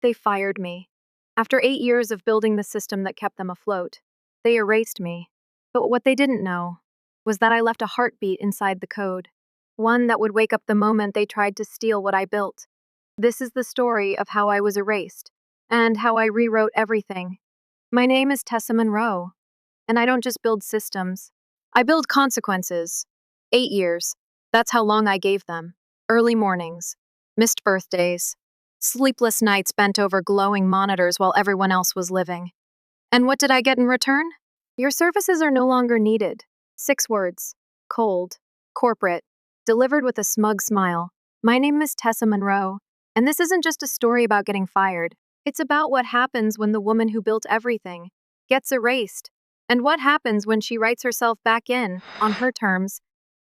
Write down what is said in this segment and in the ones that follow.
They fired me. After 8 years of building the system that kept them afloat, they erased me. But what they didn't know was that I left a heartbeat inside the code, one that would wake up the moment they tried to steal what I built. This is the story of how I was erased and how I rewrote everything. My name is Tessa Monroe, and I don't just build systems. I build consequences. 8 years. That's how long I gave them. Early mornings, missed birthdays, sleepless nights bent over glowing monitors while everyone else was living. And what did I get in return? Your services are no longer needed. 6 words. Cold. Corporate. Delivered with a smug smile. My name is Tessa Monroe, and this isn't just a story about getting fired. It's about what happens when the woman who built everything gets erased, and what happens when she writes herself back in, on her terms.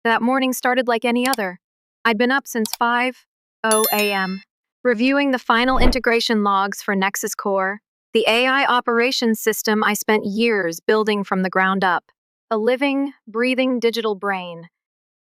That morning started like any other. I'd been up since 5:00 a.m., reviewing the final integration logs for Nexus Core, the AI operations system I spent years building from the ground up. A living, breathing digital brain,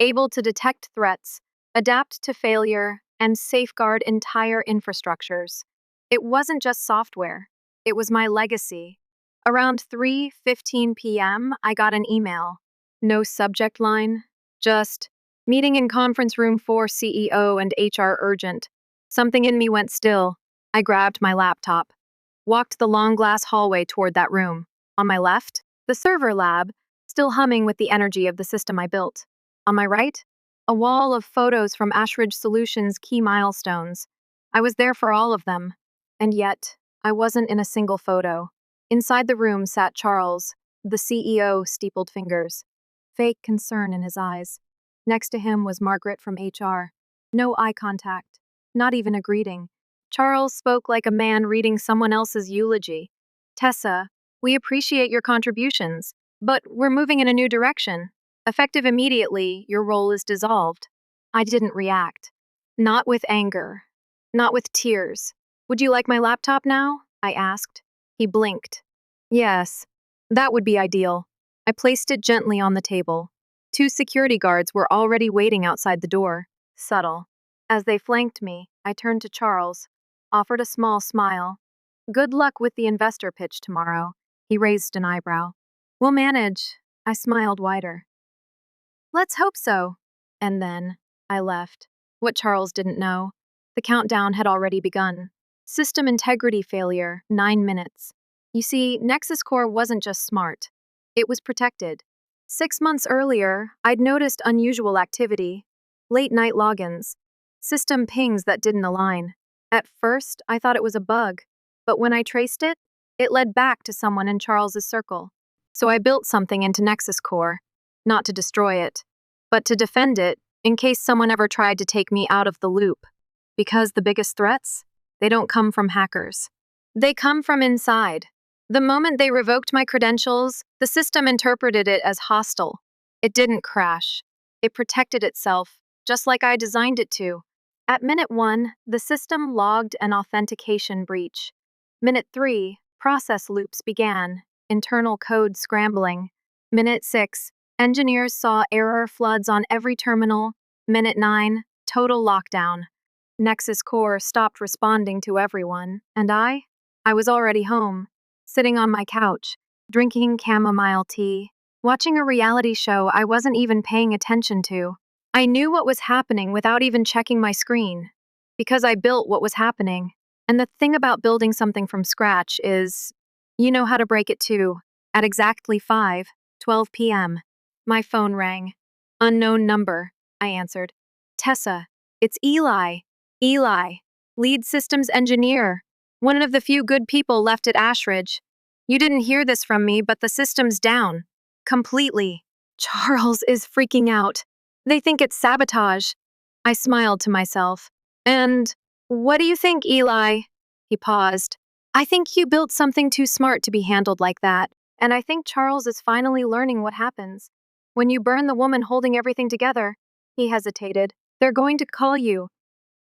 able to detect threats, adapt to failure, and safeguard entire infrastructures. It wasn't just software, it was my legacy. Around 3:15 p.m., I got an email. No subject line, just meeting in conference room 4 CEO and HR urgent. Something in me went still. I grabbed my laptop, walked the long glass hallway toward that room. On my left, the server lab, still humming with the energy of the system I built. On my right, a wall of photos from Ashridge Solutions' key milestones. I was there for all of them. And yet, I wasn't in a single photo. Inside the room sat Charles, the CEO, steepled fingers, fake concern in his eyes. Next to him was Margaret from HR. No eye contact, not even a greeting. Charles spoke like a man reading someone else's eulogy. Tessa, we appreciate your contributions, but we're moving in a new direction. Effective immediately, your role is dissolved. I didn't react. Not with anger. Not with tears. Would you like my laptop now? I asked. He blinked. Yes, that would be ideal. I placed it gently on the table. 2 security guards were already waiting outside the door. Subtle. As they flanked me, I turned to Charles, offered a small smile. Good luck with the investor pitch tomorrow. He raised an eyebrow. We'll manage. I smiled wider. Let's hope so. And then, I left. What Charles didn't know, the countdown had already begun. System integrity failure, 9 minutes. You see, Nexus Core wasn't just smart. It was protected. 6 months earlier, I'd noticed unusual activity. Late-night logins. System pings that didn't align. At first, I thought it was a bug. But when I traced it, it led back to someone in Charles's circle. So I built something into Nexus Core. Not to destroy it, but to defend it in case someone ever tried to take me out of the loop. Because the biggest threats, they don't come from hackers. They come from inside. The moment they revoked my credentials, the system interpreted it as hostile. It didn't crash. It protected itself, just like I designed it to. At minute 1, the system logged an authentication breach. Minute 3, process loops began, internal code scrambling. Minute 6, engineers saw error floods on every terminal. Minute 9, total lockdown. Nexus Core stopped responding to everyone, and I was already home, sitting on my couch, drinking chamomile tea, watching a reality show I wasn't even paying attention to. I knew what was happening without even checking my screen, because I built what was happening. And the thing about building something from scratch is, you know how to break it too. At exactly 5:12 p.m., my phone rang. Unknown number, I answered. Tessa, it's Eli. Eli, lead systems engineer. One of the few good people left at Ashridge. You didn't hear this from me, but the system's down. Completely. Charles is freaking out. They think it's sabotage. I smiled to myself. And what do you think, Eli? He paused. I think you built something too smart to be handled like that. And I think Charles is finally learning what happens when you burn the woman holding everything together. He hesitated. They're going to call you.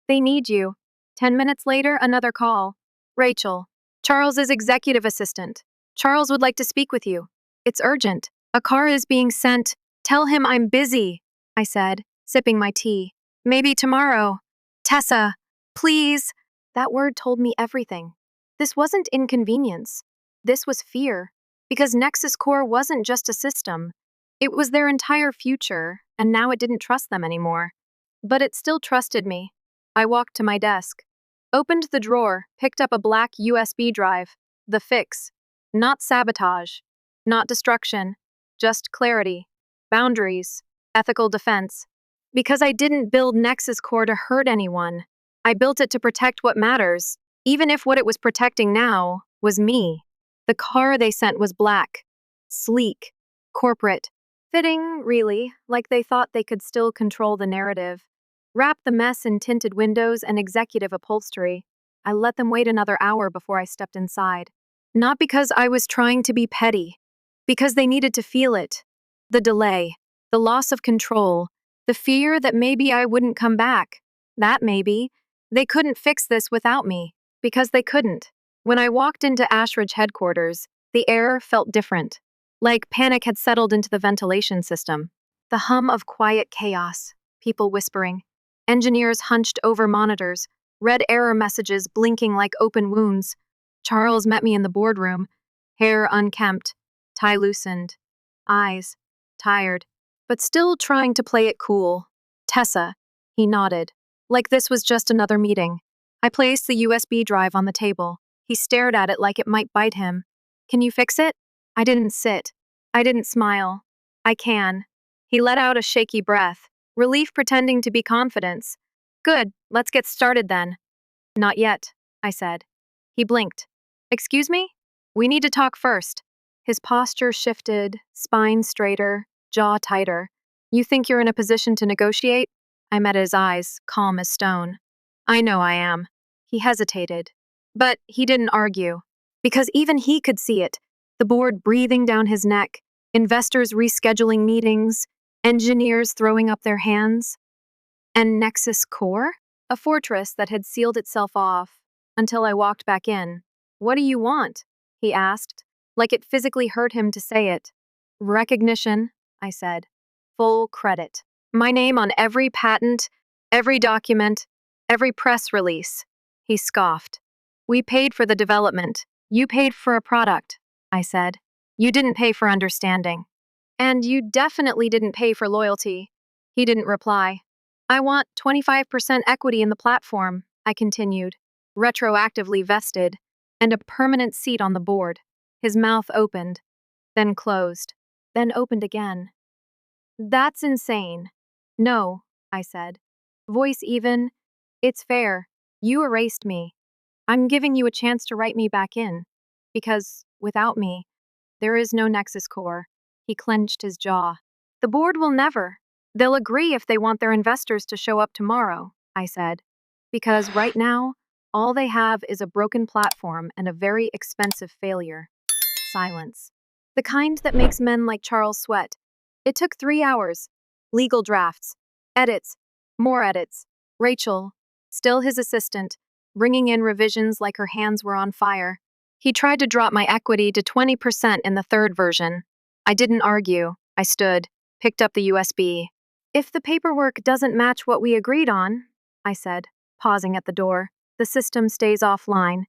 They need you. 10 minutes later, another call. Rachel, Charles's executive assistant. Charles would like to speak with you. It's urgent. A car is being sent. Tell him I'm busy, I said, sipping my tea. Maybe tomorrow. Tessa, please. That word told me everything. This wasn't inconvenience. This was fear. Because Nexus Core wasn't just a system, it was their entire future, and now it didn't trust them anymore. But it still trusted me. I walked to my desk, opened the drawer, picked up a black USB drive. The fix. Not sabotage. Not destruction. Just clarity. Boundaries. Ethical defense. Because I didn't build Nexus Core to hurt anyone. I built it to protect what matters, even if what it was protecting now was me. The car they sent was black, sleek, corporate, fitting, really, like they thought they could still control the narrative. Wrap the mess in tinted windows and executive upholstery. I let them wait another hour before I stepped inside. Not because I was trying to be petty, because they needed to feel it. The delay, the loss of control, the fear that maybe I wouldn't come back. That maybe. They couldn't fix this without me, because they couldn't. When I walked into Ashridge headquarters, the air felt different, like panic had settled into the ventilation system. The hum of quiet chaos, people whispering, engineers hunched over monitors, red error messages blinking like open wounds. Charles met me in the boardroom, hair unkempt, tie loosened, eyes tired, but still trying to play it cool. Tessa, he nodded, like this was just another meeting. I placed the USB drive on the table. He stared at it like it might bite him. Can you fix it? I didn't sit. I didn't smile. I can. He let out a shaky breath, relief pretending to be confidence. Good, let's get started then. Not yet, I said. He blinked. Excuse me? We need to talk first. His posture shifted, spine straighter, jaw tighter. You think you're in a position to negotiate? I met his eyes, calm as stone. I know I am. He hesitated. But he didn't argue. Because even he could see it. The board breathing down his neck, investors rescheduling meetings, engineers throwing up their hands. And Nexus Core? A fortress that had sealed itself off. Until I walked back in. What do you want? He asked, like it physically hurt him to say it. Recognition, I said. Full credit. My name on every patent, every document, every press release. He scoffed. We paid for the development. You paid for a product, I said. You didn't pay for understanding. And you definitely didn't pay for loyalty. He didn't reply. I want 25% equity in the platform, I continued, retroactively vested, and a permanent seat on the board. His mouth opened, then closed, then opened again. That's insane. No, I said. Voice even. It's fair. You erased me. I'm giving you a chance to write me back in. Because, without me, there is no Nexus Core. He clenched his jaw. The board will never. They'll agree if they want their investors to show up tomorrow, I said. Because right now, all they have is a broken platform and a very expensive failure. Silence. The kind that makes men like Charles sweat. It took 3 hours. Legal drafts. Edits. More edits. Rachel, still his assistant, bringing in revisions like her hands were on fire. He tried to drop my equity to 20% in the third version. I didn't argue. I stood, picked up the USB. If the paperwork doesn't match what we agreed on, I said, pausing at the door, the system stays offline,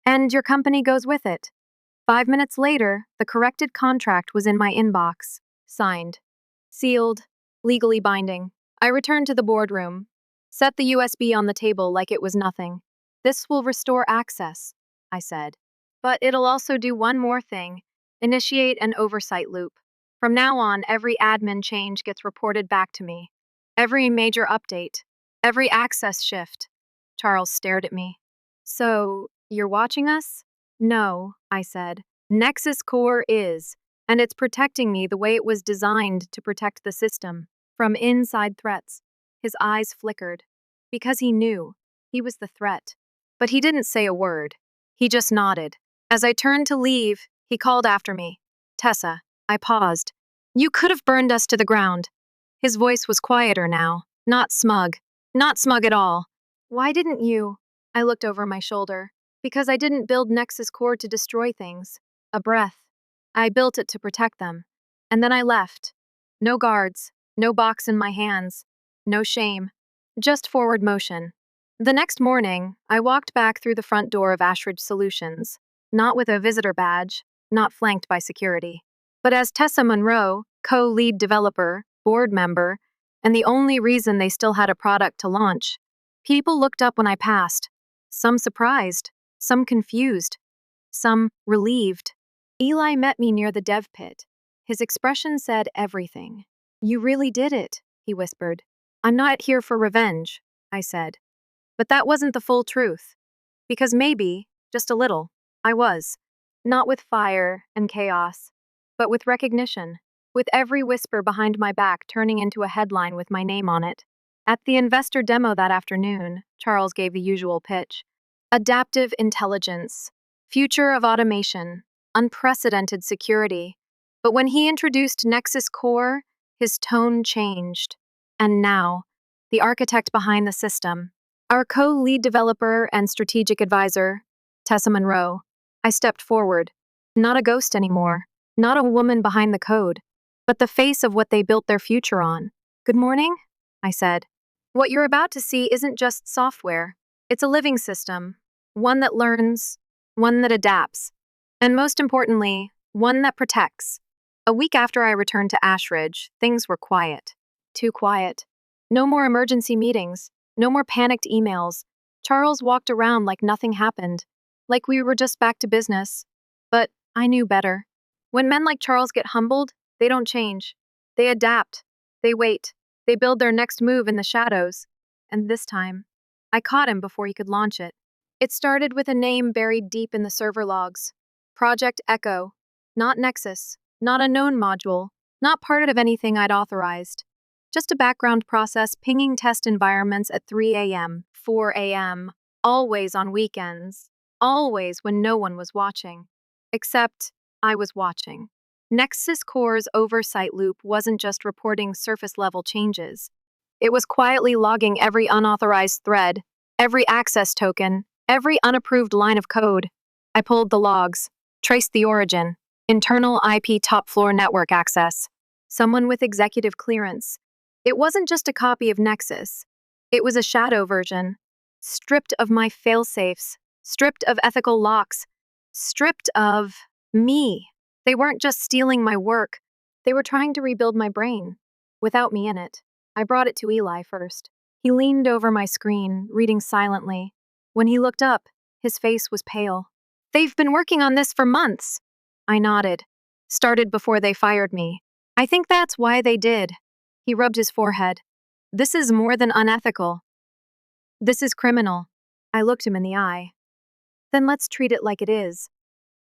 and your company goes with it. 5 minutes later, the corrected contract was in my inbox. Signed. Sealed. Legally binding. I returned to the boardroom. Set the USB on the table like it was nothing. This will restore access, I said. But it'll also do one more thing. Initiate an oversight loop. From now on, every admin change gets reported back to me. Every major update. Every access shift. Charles stared at me. So, you're watching us? No, I said. Nexus Core is, and it's protecting me the way it was designed to protect the system, from inside threats. His eyes flickered. Because he knew. He was the threat. But he didn't say a word. He just nodded. As I turned to leave, he called after me. Tessa. I paused. You could have burned us to the ground. His voice was quieter now, not smug. Not smug at all. Why didn't you? I looked over my shoulder. Because I didn't build Nexus Core to destroy things. A breath. I built it to protect them. And then I left. No guards, no box in my hands, no shame. Just forward motion. The next morning, I walked back through the front door of Ashridge Solutions, not with a visitor badge, not flanked by security, but as Tessa Monroe, co-lead developer, board member, and the only reason they still had a product to launch. People looked up when I passed, some surprised, some confused, some relieved. Eli met me near the dev pit. His expression said everything. "You really did it," he whispered. "I'm not here for revenge," I said. But that wasn't the full truth. Because maybe, just a little, I was. Not with fire and chaos, but with recognition, with every whisper behind my back turning into a headline with my name on it. At the investor demo that afternoon, Charles gave the usual pitch. Adaptive intelligence, future of automation, unprecedented security. But when he introduced Nexus Core, his tone changed. And now, the architect behind the system, our co-lead developer and strategic advisor, Tessa Monroe. I stepped forward. Not a ghost anymore, not a woman behind the code, but the face of what they built their future on. "Good morning," I said. "What you're about to see isn't just software. It's a living system, one that learns, one that adapts, and most importantly, one that protects." A week after I returned to Ashridge, things were quiet. Too quiet. No more emergency meetings. No more panicked emails. Charles walked around like nothing happened, like we were just back to business. But I knew better. When men like Charles get humbled, they don't change. They adapt. They wait. They build their next move in the shadows. And this time, I caught him before he could launch it. It started with a name buried deep in the server logs. Project Echo. Not Nexus. Not a known module. Not part of anything I'd authorized. Just a background process pinging test environments at 3 a.m., 4 a.m., always on weekends, always when no one was watching. Except I was watching. Nexus Core's oversight loop wasn't just reporting surface-level changes. It was quietly logging every unauthorized thread, every access token, every unapproved line of code. I pulled the logs, traced the origin, internal IP top-floor network access, someone with executive clearance. It wasn't just a copy of Nexus. It was a shadow version, stripped of my failsafes, stripped of ethical locks, stripped of me. They weren't just stealing my work. They were trying to rebuild my brain, without me in it. I brought it to Eli first. He leaned over my screen, reading silently. When he looked up, his face was pale. "They've been working on this for months." I nodded. "Started before they fired me. I think that's why they did." He rubbed his forehead. "This is more than unethical. This is criminal." I looked him in the eye. "Then let's treat it like it is."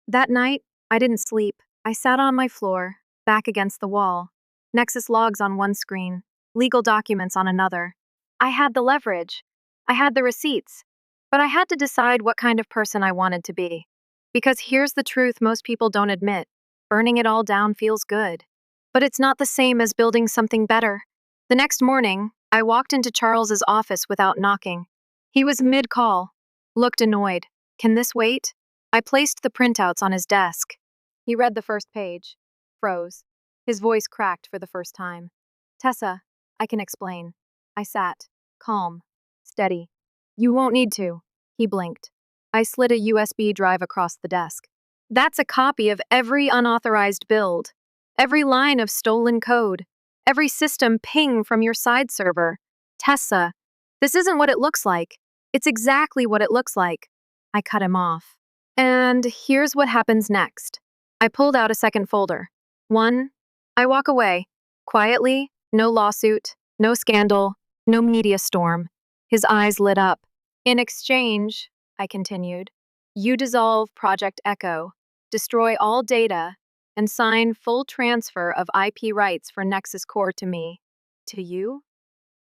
That night, I didn't sleep. I sat on my floor, back against the wall. Nexus logs on one screen, legal documents on another. I had the leverage. I had the receipts. But I had to decide what kind of person I wanted to be. Because here's the truth most people don't admit. Burning it all down feels good. But it's not the same as building something better. The next morning, I walked into Charles's office without knocking. He was mid-call, looked annoyed. "Can this wait?" I placed the printouts on his desk. He read the first page, froze. His voice cracked for the first time. "Tessa, I can explain." I sat, calm, steady. "You won't need to." He blinked. I slid a USB drive across the desk. "That's a copy of every unauthorized build. Every line of stolen code, every system ping from your side server. Tessa, this isn't what it looks like. It's exactly what it looks like." I cut him off. "And here's what happens next." I pulled out a second folder. 1. I walk away. Quietly, no lawsuit, no scandal, no media storm. His eyes lit up. "In exchange," I continued, "you dissolve Project Echo, destroy all data, and sign full transfer of IP rights for Nexus Core to me." "To you?"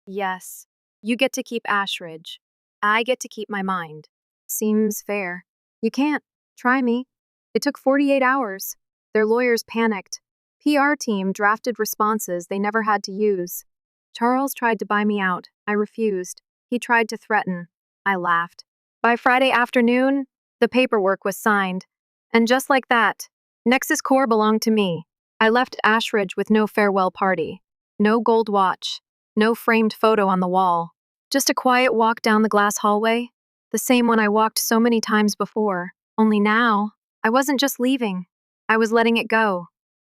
"Yes. You get to keep Ashridge. I get to keep my mind." "Seems fair." "You can't. Try me." It took 48 hours. Their lawyers panicked. PR team drafted responses they never had to use. Charles tried to buy me out. I refused. He tried to threaten. I laughed. By Friday afternoon, the paperwork was signed. And just like that, Nexus Core belonged to me. I left Ashridge with no farewell party, no gold watch, no framed photo on the wall. Just a quiet walk down the glass hallway, the same one I walked so many times before, only now, I wasn't just leaving. I was letting it go.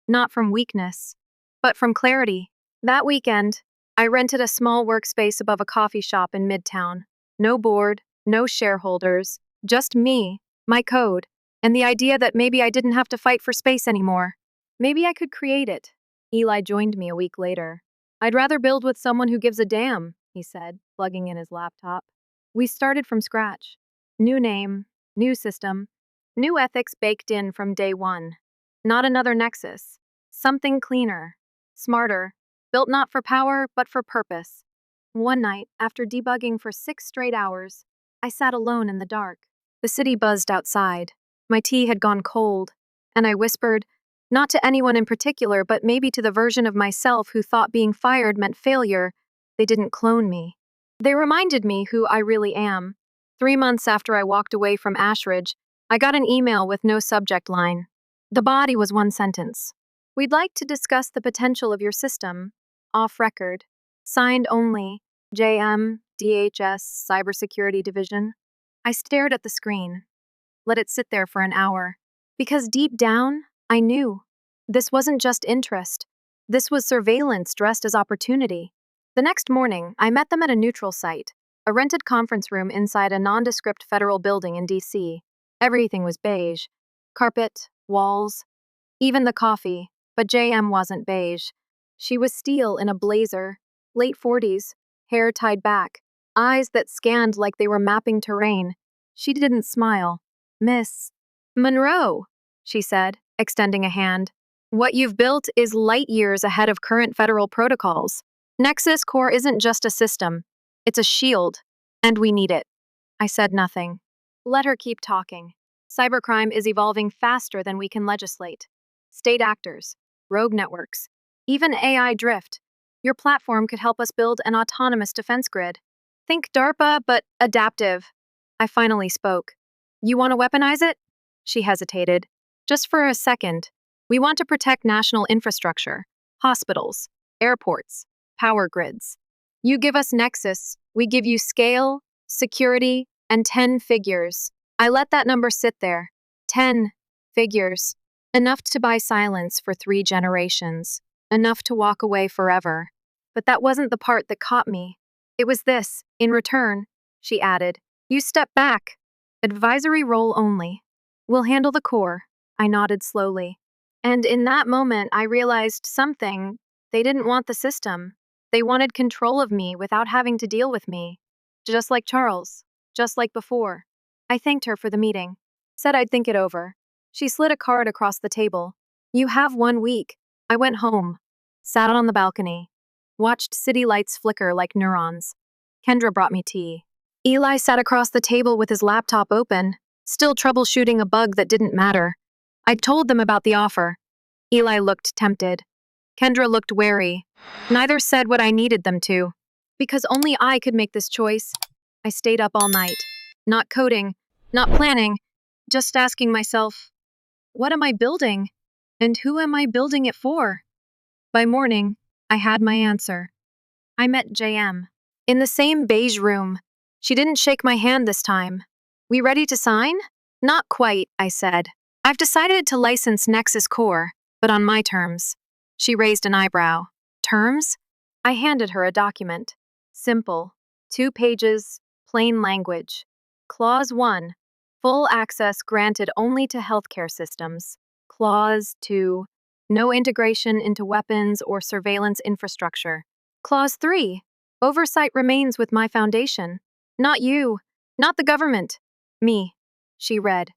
Not from weakness, but from clarity. That weekend, I rented a small workspace above a coffee shop in Midtown. No board, no shareholders, just me, my code, and the idea that maybe I didn't have to fight for space anymore. Maybe I could create it. Eli joined me a week later. I'd rather build with someone who gives a damn, he said, plugging in his laptop. We started from scratch. New name, new system, new ethics baked in from day one. Not another Nexus. Something cleaner, smarter, built not for power, but for purpose. One night, after debugging for 6 straight hours, I sat alone in the dark. The city buzzed outside. My tea had gone cold, and I whispered, not to anyone in particular, but maybe to the version of myself who thought being fired meant failure. They didn't clone me. They reminded me who I really am. 3 months after I walked away from Ashridge, I got an email with no subject line. The body was one sentence. We'd like to discuss the potential of your system. Off record. Signed only, JM, DHS, Cybersecurity Division. I stared at the screen. Let it sit there for an hour. Because deep down, I knew. This wasn't just interest. This was surveillance dressed as opportunity. The next morning, I met them at a neutral site, a rented conference room inside a nondescript federal building in D.C. Everything was beige. Carpet, walls, even the coffee, but JM wasn't beige. She was steel in a blazer, late 40s, hair tied back, eyes that scanned like they were mapping terrain. She didn't smile. Miss Monroe, she said, extending a hand. What you've built is light years ahead of current federal protocols. Nexus Core isn't just a system, it's a shield, and we need it. I said nothing. Let her keep talking. Cybercrime is evolving faster than we can legislate. State actors, rogue networks, even AI drift. Your platform could help us build an autonomous defense grid. Think DARPA, but adaptive. I finally spoke. You want to weaponize it? She hesitated. Just for a second. We want to protect national infrastructure, hospitals, airports, power grids. You give us Nexus, we give you scale, security, and 10 figures. I let that number sit there. 10 figures. Enough to buy silence for 3 generations. Enough to walk away forever. But that wasn't the part that caught me. It was this. In return, she added, you step back. Advisory role only. We'll handle the core. I nodded slowly. And in that moment, I realized something. They didn't want the system. They wanted control of me without having to deal with me. Just like Charles. Just like before. I thanked her for the meeting. Said I'd think it over. She slid a card across the table. You have 1 week. I went home. Sat on the balcony. Watched city lights flicker like neurons. Kendra brought me tea. Eli sat across the table with his laptop open, still troubleshooting a bug that didn't matter. I'd told them about the offer. Eli looked tempted. Kendra looked wary. Neither said what I needed them to. Because only I could make this choice, I stayed up all night. Not coding, not planning, just asking myself, what am I building? And who am I building it for? By morning, I had my answer. I met JM. In the same beige room. She didn't shake my hand this time. We ready to sign? Not quite, I said. I've decided to license Nexus Core, but on my terms. She raised an eyebrow. Terms? I handed her a document. Simple. 2 pages, plain language. Clause 1. Full access granted only to healthcare systems. Clause 2. No integration into weapons or surveillance infrastructure. Clause 3. Oversight remains with my foundation. Not you. Not the government. Me. She read.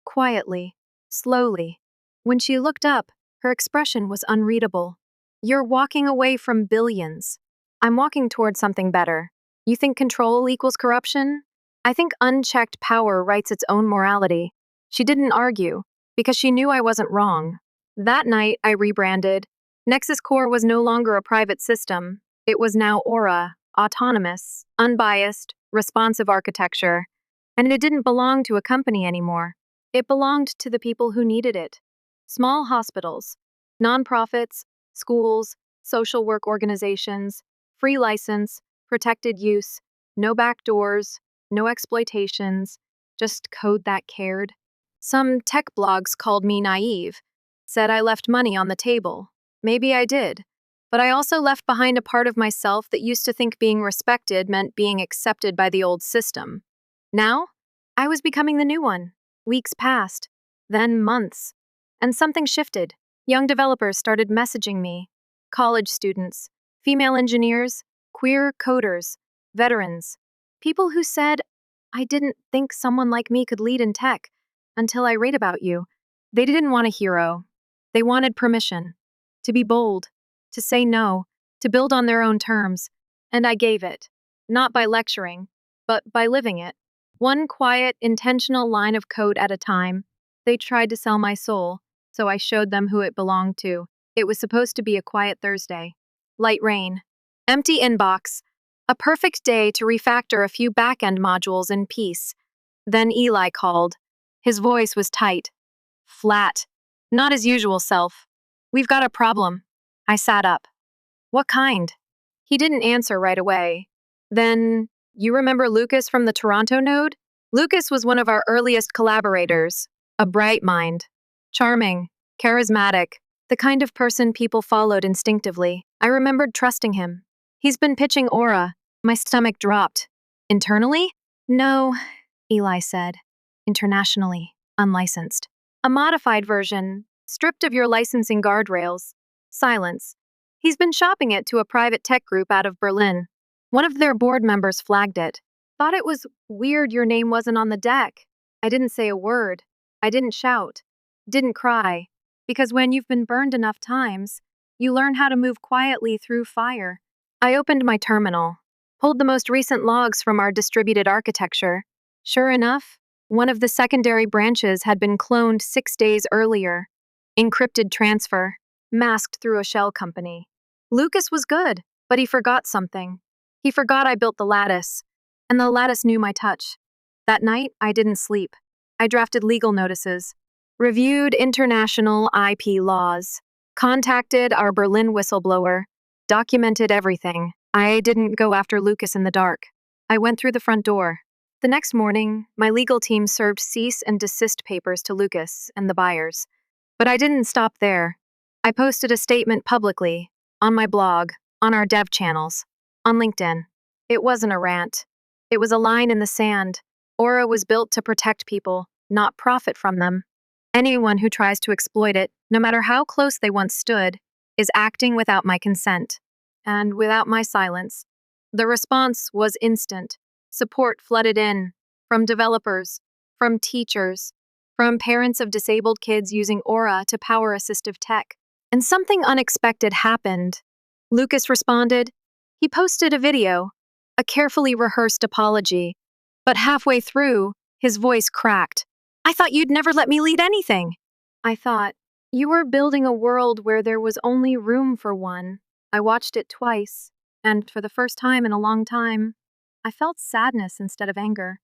Quietly. Slowly. When she looked up, her expression was unreadable. You're walking away from billions. I'm walking toward something better. You think control equals corruption? I think unchecked power writes its own morality. She didn't argue, because she knew I wasn't wrong. That night, I rebranded. Nexus Core was no longer a private system. It was now Aura, autonomous, unbiased, responsive architecture. And it didn't belong to a company anymore. It belonged to the people who needed it. Small hospitals, nonprofits, schools, social work organizations, free license, protected use, No backdoors, no exploitations, just code that cared. Some tech blogs called me naive, said I left money on the table. Maybe I did. But I also left behind a part of myself that used to think being respected meant being accepted by the old system. Now, I was becoming the new one. Weeks passed, then months. And something shifted. Young developers started messaging me. College students, female engineers, queer coders, veterans. People who said, I didn't think someone like me could lead in tech until I read about you. They didn't want a hero. They wanted permission. To be bold, to say no, to build on their own terms. And I gave it. Not by lecturing, but by living it. One quiet, intentional line of code at a time. They tried to sell my soul, so I showed them who it belonged to. It was supposed to be a quiet Thursday. Light rain. Empty inbox. A perfect day to refactor a few back-end modules in peace. Then Eli called. His voice was tight. Flat. Not his usual self. We've got a problem. I sat up. What kind? He didn't answer right away. Then, you remember Lucas from the Toronto node? Lucas was one of our earliest collaborators. A bright mind. Charming. Charismatic. The kind of person people followed instinctively. I remembered trusting him. He's been pitching Aura. My stomach dropped. Internally? No, Eli said. Internationally. Unlicensed. A modified version, stripped of your licensing guardrails. Silence. He's been shopping it to a private tech group out of Berlin. One of their board members flagged it. Thought it was weird your name wasn't on the deck. I didn't say a word. I didn't shout. Didn't cry. Because when you've been burned enough times, you learn how to move quietly through fire. I opened my terminal, pulled the most recent logs from our distributed architecture. Sure enough, one of the secondary branches had been cloned 6 days earlier. Encrypted transfer, masked through a shell company. Lucas was good, but he forgot something. He forgot I built the lattice, and the lattice knew my touch. That night, I didn't sleep. I drafted legal notices, reviewed international IP laws, contacted our Berlin whistleblower, documented everything. I didn't go after Lucas in the dark. I went through the front door. The next morning, my legal team served cease and desist papers to Lucas and the buyers. But I didn't stop there. I posted a statement publicly, on my blog, on our dev channels, on LinkedIn. It wasn't a rant. It was a line in the sand. Aura was built to protect people, not profit from them. Anyone who tries to exploit it, no matter how close they once stood, is acting without my consent. And without my silence. The response was instant. Support flooded in, from developers, from teachers, from parents of disabled kids using Aura to power assistive tech. And something unexpected happened. Lucas responded. He posted a video, a carefully rehearsed apology. But halfway through, his voice cracked. I thought you'd never let me lead anything. I thought, you were building a world where there was only room for one. I watched it twice, and for the first time in a long time, I felt sadness instead of anger.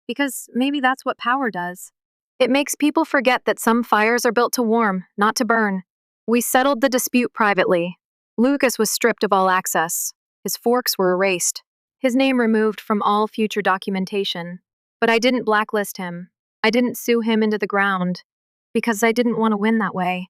Because maybe that's what power does. It makes people forget that some fires are built to warm, not to burn. We settled the dispute privately. Lucas was stripped of all access. His forks were erased. His name removed from all future documentation. But I didn't blacklist him. I didn't sue him into the ground. Because I didn't want to win that way.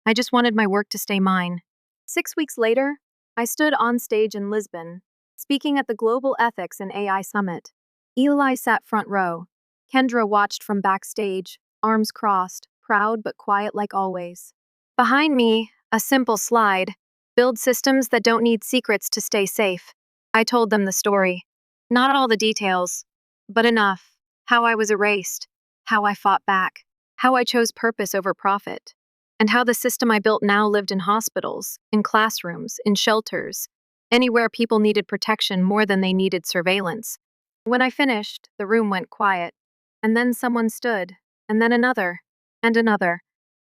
I just wanted my work to stay mine. 6 weeks later, I stood on stage in Lisbon, speaking at the Global Ethics and AI Summit. Eli sat front row. Kendra watched from backstage, arms crossed, proud but quiet like always. Behind me, a simple slide. Build systems that don't need secrets to stay safe. I told them the story. Not all the details, but enough. How I was erased. How I fought back. How I chose purpose over profit. And how the system I built now lived in hospitals, in classrooms, in shelters, anywhere people needed protection more than they needed surveillance. When I finished, the room went quiet. And then someone stood, and then another, and another.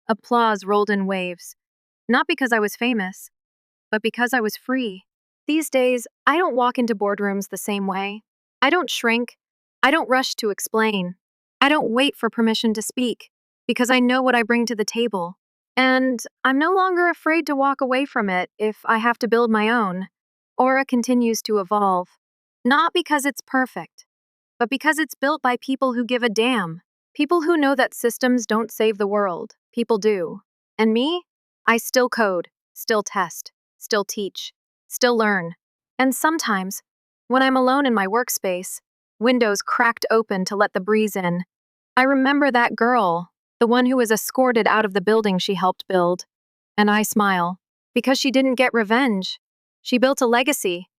Applause rolled in waves. Not because I was famous, but because I was free. These days, I don't walk into boardrooms the same way. I don't shrink. I don't rush to explain. I don't wait for permission to speak, because I know what I bring to the table. And I'm no longer afraid to walk away from it if I have to build my own. Aura continues to evolve. Not because it's perfect, but because it's built by people who give a damn. People who know that systems don't save the world. People do. And me? I still code, still test, still teach, still learn. And sometimes, when I'm alone in my workspace, windows cracked open to let the breeze in, I remember that girl, the one who was escorted out of the building she helped build. And I smile, because she didn't get revenge. She built a legacy,